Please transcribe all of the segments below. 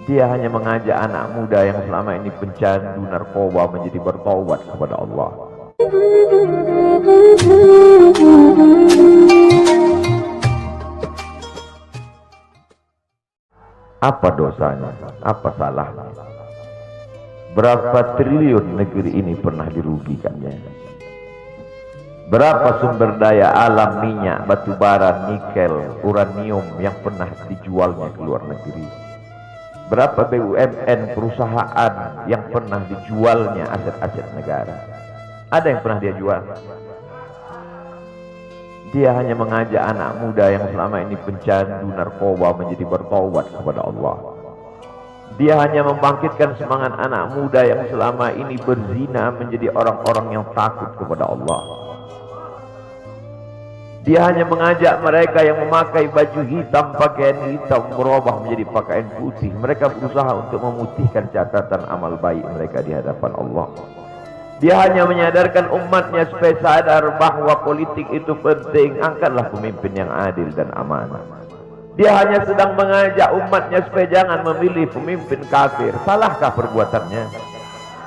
Dia hanya mengajak anak muda yang selama ini pencandu narkoba menjadi bertaubat kepada Allah. Apa dosanya? Apa salahnya? Berapa triliun negeri ini pernah dirugikannya? Berapa sumber daya alam, minyak, batu bara, nikel, uranium yang pernah dijualnya ke luar negeri? Berapa BUMN perusahaan yang pernah dijualnya aset-aset negara? Ada yang pernah dia jual? Dia hanya mengajak anak muda yang selama ini pencandu narkoba menjadi bertaubat kepada Allah. Dia hanya membangkitkan semangat anak muda yang selama ini berzina menjadi orang-orang yang takut kepada Allah. Dia hanya mengajak mereka yang memakai baju hitam, pakaian hitam, berubah menjadi pakaian putih. Mereka berusaha untuk memutihkan catatan amal baik mereka di hadapan Allah. Dia hanya menyadarkan umatnya supaya sadar bahwa politik itu penting. Angkatlah pemimpin yang adil dan amanah. Dia hanya sedang mengajak umatnya supaya jangan memilih pemimpin kafir. Salahkah perbuatannya?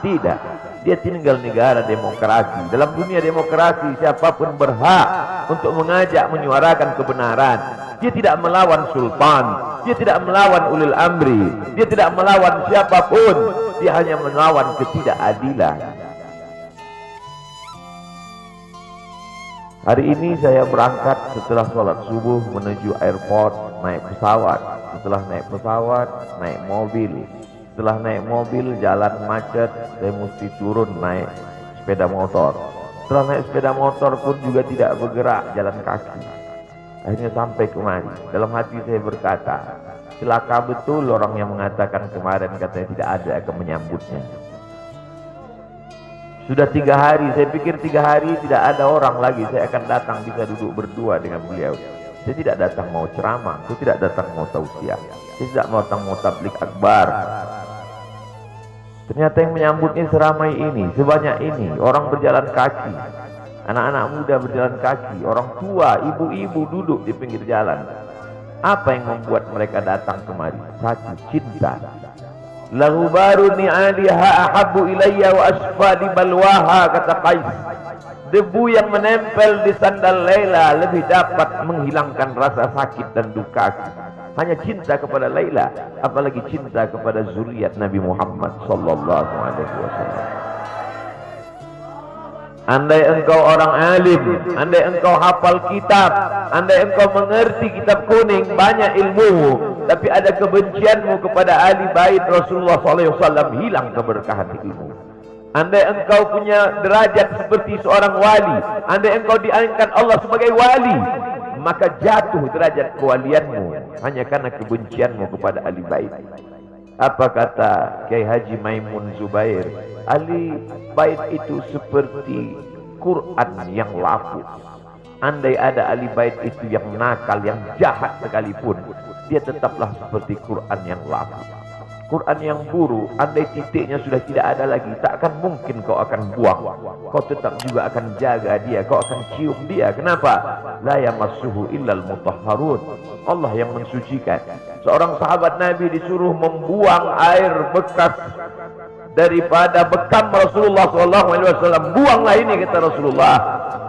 Tidak. Dia tinggal negara demokrasi. Dalam dunia demokrasi, siapapun berhak untuk mengajak menyuarakan kebenaran. Dia tidak melawan sultan, dia tidak melawan ulil amri, dia tidak melawan siapapun. Dia hanya melawan ketidakadilan. Hari ini saya berangkat setelah sholat subuh menuju airport, naik pesawat. Setelah naik pesawat, naik mobil. Setelah naik mobil, jalan macet, saya mesti turun naik sepeda motor. Setelah naik sepeda motor pun juga tidak bergerak, jalan kaki. Akhirnya sampai kemari. Dalam hati saya berkata, celaka betul orang yang mengatakan kemarin katanya tidak ada akan menyambutnya. Sudah 3 hari, saya pikir 3 hari tidak ada orang lagi. Saya akan datang bisa duduk berdua dengan beliau. Saya tidak datang mau ceramah, saya tidak datang mau tausiah, saya tidak datang mau tablik akbar. Ternyata yang menyambutnya seramai ini, sebanyak ini, orang berjalan kaki, anak-anak muda berjalan kaki, orang tua, ibu-ibu duduk di pinggir jalan. Apa yang membuat mereka datang kemari? Satu, cinta. Lahu baru ni'aliha ahabbu ilayya wa asfadi balwaha, kata Qais. Debu yang menempel di sandal Laila lebih dapat menghilangkan rasa sakit dan duka. Hanya cinta kepada Laila, apalagi cinta kepada zuriat Nabi Muhammad sallallahu alaihi wasallam. Andai engkau orang alim, andai engkau hafal kitab, andai engkau mengerti kitab kuning, banyak ilmumu, tapi ada kebencianmu kepada ahli bait Rasulullah sallallahu alaihi wasallam, hilang keberkahan ilmu. Andai engkau punya derajat seperti seorang wali, andai engkau diangkat Allah sebagai wali, maka jatuh derajat kewalianmu hanya karena kebencianmu kepada ahli bait. Apa kata Kiai Haji Maimun Zubair? Ahli bait itu seperti Quran yang lapuk. Andai ada ahli bait itu yang nakal, yang jahat sekalipun, dia tetaplah seperti Quran yang lapuk. Quran yang buruk, andai titiknya sudah tidak ada lagi, tak akan mungkin kau akan buang. Kau tetap juga akan jaga dia, kau akan cium dia. Kenapa? La yamassuhu illal mutahharun. Allah yang mensucikan. Seorang sahabat Nabi disuruh membuang air bekas daripada bekam Rasulullah SAW. Buanglah ini, kata Rasulullah.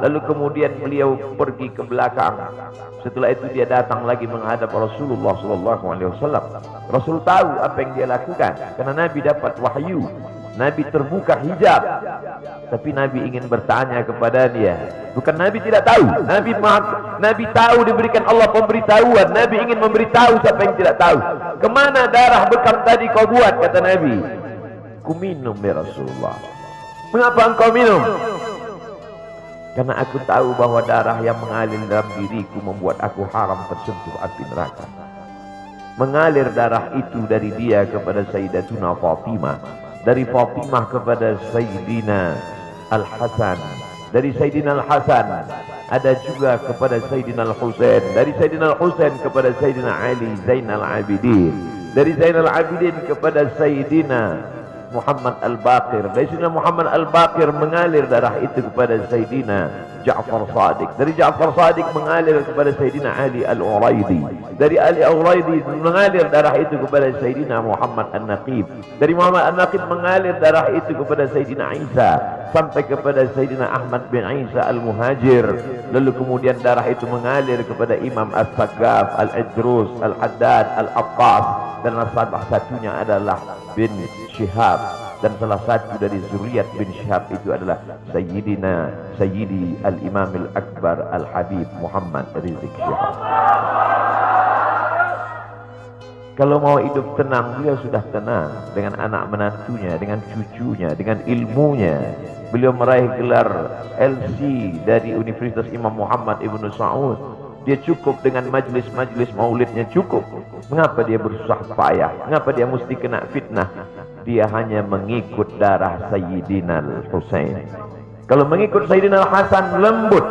Lalu kemudian beliau pergi ke belakang. Setelah itu dia datang lagi menghadap Rasulullah SAW. Rasul tahu apa yang dia lakukan, karena Nabi dapat wahyu. Nabi terbuka hijab, tapi Nabi ingin bertanya kepada dia. Bukan Nabi tidak tahu, Nabi tahu, diberikan Allah pemberitahuan. Nabi ingin memberitahu siapa yang tidak tahu. Kemana darah bekam tadi kau buat, kata Nabi. Ku minum ya Rasulullah. Mengapa engkau minum? Karena aku tahu bahwa darah yang mengalir dalam diriku membuat aku haram tersentuh api neraka. Mengalir darah itu dari dia kepada Sayyidatuna Fatimah, dari Fatimah kepada Sayyidina Al-Hasan, dari Sayyidina Al-Hasan ada juga kepada Sayyidina Al-Husain, dari Sayyidina Al-Husain kepada Sayyidina Ali Zainal Abidin, dari Zainal Abidin kepada Sayyidina Muhammad Al-Baqir. Dari Sayyidina Muhammad Al-Baqir mengalir darah itu kepada Sayyidina Ja'far Shadiq. Dari Ja'far Shadiq mengalir kepada Sayyidina Ali Al-Uraidi. Dari Ali Al-Uraidi mengalir darah itu kepada Sayyidina Muhammad An-Naqib. Dari Muhammad An-Naqib mengalir darah itu kepada Sayyidina Isa sampai kepada Sayyidina Ahmad bin Isa Al-Muhajir. Lalu kemudian darah itu mengalir kepada Imam As-Saggaf, Al-Idrus, Al-Haddad, Al-Abbas, dan salah satunya adalah bin Syihab, dan salah satu dari zuriat bin Syihab itu adalah Sayyidi Al-Imam Al-Akbar Al-Habib Muhammad Rizik Syihab. Kalau mau hidup tenang, beliau sudah tenang dengan anak menantunya, dengan cucunya, dengan ilmunya. Beliau meraih gelar LC dari Universitas Imam Muhammad Ibn Saud. Dia cukup dengan majlis-majlis maulidnya cukup. Mengapa dia bersusah payah? Mengapa dia mesti kena fitnah? Dia hanya mengikut darah Sayyidina Al-Husain. Kalau mengikut Sayyidina Al-Hasan lembut,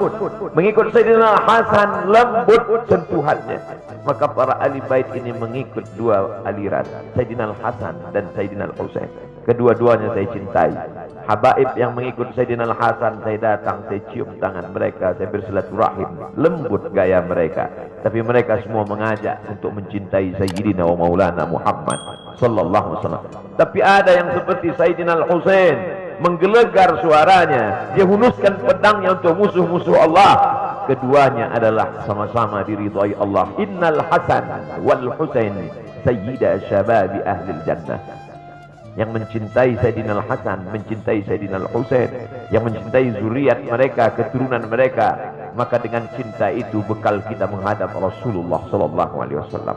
mengikut Sayyidina Al-Hasan lembut sentuhannya. Maka para ahli bait ini mengikut dua aliran, Sayyidina Al-Hasan dan Sayyidina Al-Husain. Kedua-duanya saya cintai. Habaib yang mengikut Sayyidina Al-Hasan, saya datang, saya cium tangan mereka, saya bersilaturahim, lembut gaya mereka. Tapi mereka semua mengajak untuk mencintai Sayyidina wa Maulana Muhammad sallallahu alaihi wasallam. Tapi ada yang seperti Sayyidina Al-Husain, menggelegar suaranya, dia hunuskan pedangnya untuk musuh-musuh Allah. Keduanya adalah sama-sama diridhai Allah. Innal Hasan wal Husain sayyida syababi ahlil jannah. Yang mencintai Sayyidina Al-Hasan, mencintai Sayyidina Al-Husain, yang mencintai zuriat mereka, keturunan mereka, maka dengan cinta itu bekal kita menghadap Rasulullah sallallahu alaihi wasallam.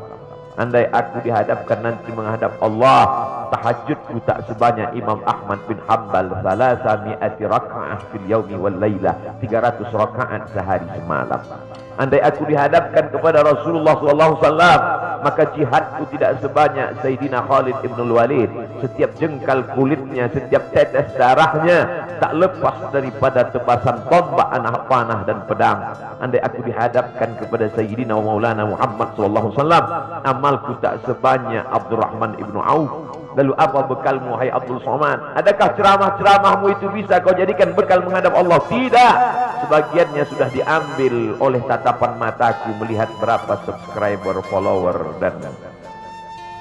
Andai aku dihadapkan nanti menghadap Allah, tahajudku tak sebanyak Imam Ahmad bin Hanbal, 300 raka'ah fil yaumi wal lailah, 300 rakaat sehari semalam. Andai aku dihadapkan kepada Rasulullah SAW, maka jihadku tidak sebanyak Sayyidina Khalid ibn Walid. Setiap jengkal kulitnya, setiap tetes darahnya tak lepas daripada tebasan tombak, anak panah dan pedang. Andai aku dihadapkan kepada Sayyidina Maulana Muhammad SAW, amalku tak sebanyak Abdurrahman ibn Auf. Lalu apa bekalmu, hai Abdul Somad? Adakah ceramah-ceramahmu itu bisa kau jadikan bekal menghadap Allah? Tidak. Sebagiannya sudah diambil oleh tatapan mataku melihat berapa subscriber, follower, dan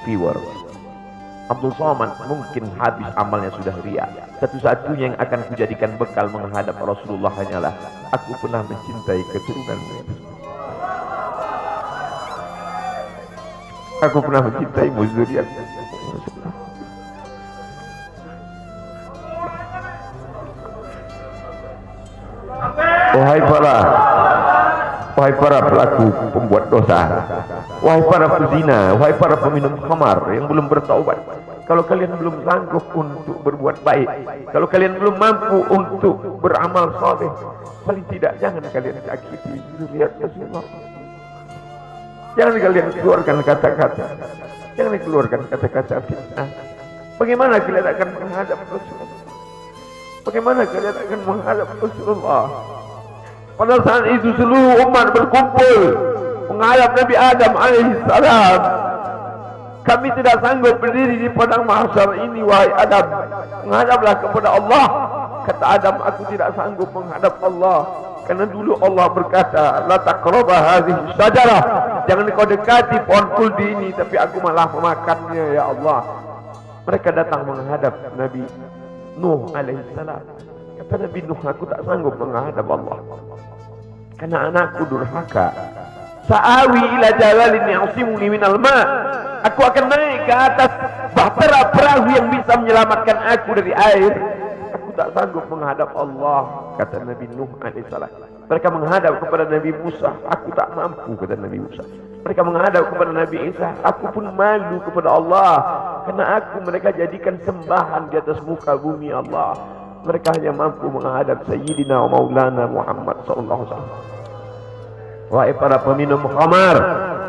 viewer. Abdul Somad mungkin habis amalnya sudah ria. Satu-satunya yang akan kujadikan bekal menghadap Rasulullah hanyalah aku pernah mencintai keturunanmu. Aku pernah mencintai zuriatmu. Wahai para pelaku pembuat dosa, wahai para pezina, wahai para peminum khamar yang belum bertaubat, kalau kalian belum sanggup untuk berbuat baik, kalau kalian belum mampu untuk beramal saleh, paling tidak jangan kalian sakiti zuriat Rasulullah. Jangan kalian keluarkan kata-kata, jangan keluarkan kata-kata fitnah. Bagaimana kalian akan menghadap Rasulullah? Bagaimana kalian akan menghadap Rasulullah? Pada saat itu seluruh umat berkumpul menghadap Nabi Adam alaihissalam. Kami tidak sanggup berdiri di padang mahsyar ini, wahai Adam. Menghadaplah kepada Allah. Kata Adam, aku tidak sanggup menghadap Allah. Karena dulu Allah berkata, la taqraba hadhihi syajarah. Jangan kau dekati pohon kuldi ini, tapi aku malah memakannya, ya Allah. Mereka datang menghadap Nabi Nuh alaihissalam. Kata Nabi Nuh, aku tak sanggup menghadap Allah karena anakku durhaka. Sa'awi ila jalalin ya'simuni minal ma'. Aku akan naik ke atas bahtera perahu yang bisa menyelamatkan aku dari air. Aku tak sanggup menghadap Allah, kata Nabi Nuh alaihissalam. Mereka menghadap kepada Nabi Musa, aku tak mampu, kata Nabi Musa. Mereka menghadap kepada Nabi Isa, aku pun malu kepada Allah karena aku mereka jadikan sembahan di atas muka bumi Allah. Mereka hanya mampu menghadap Sayyidina wa Maulana Muhammad sallallahu alaihi wasallam. Wahai para peminum khamar,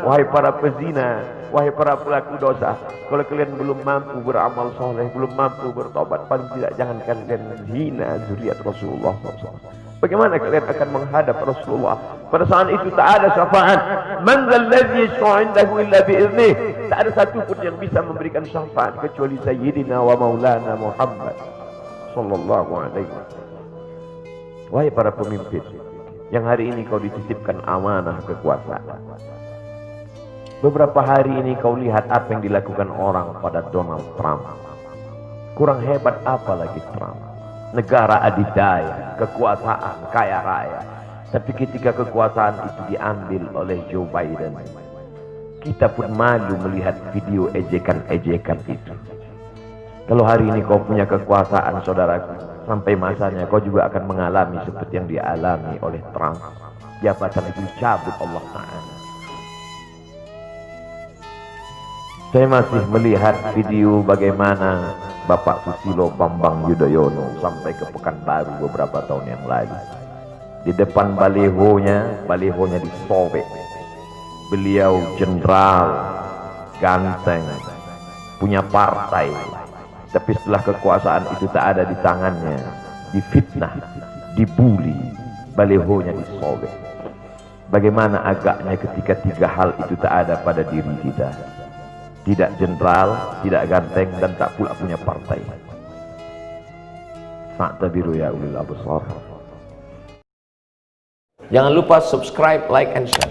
wahai para pezina, wahai para pelaku dosa, kalau kalian belum mampu beramal soleh, belum mampu bertobat, paling tidak jangan kalian hina zuriat Rasulullah SAW. Bagaimana kalian akan menghadap Rasulullah? Pada saat itu tak ada syafaat. Man dzalladzi yashfa'u 'indahu illa bi'idhnih. Tak ada satu pun yang bisa memberikan syafaat kecuali Sayyidina wa Maulana Muhammad sallallahu alaihi wasallam. Wahai para pemimpin yang hari ini kau dititipkan amanah kekuasaan. Beberapa hari ini kau lihat apa yang dilakukan orang pada Donald Trump. Kurang hebat apa lagi Trump? Negara adidaya, kekuasaan, kaya raya. Tapi ketika kekuasaan itu diambil oleh Joe Biden, kita pun malu melihat video ejekan-ejekan itu. Kalau hari ini kau punya kekuasaan, saudaraku, sampai masanya kau juga akan mengalami seperti yang dialami oleh Trump. Jabatan itu cabut Allah Ta'ala. Saya masih melihat video bagaimana Bapak Susilo Bambang Yudhoyono sampai ke Pekanbaru beberapa tahun yang lalu. Di depan balihonya disobek. Beliau jenderal, ganteng, punya partai. Tapi setelah kekuasaan itu tak ada di tangannya, difitnah, dibuli, balihonya disobek. Bagaimana agaknya ketika tiga hal itu tak ada pada diri kita. Tidak jenderal, tidak ganteng, dan tak pula punya partai. Fa'tabiru ya ulil absar. Jangan lupa subscribe, like, and share.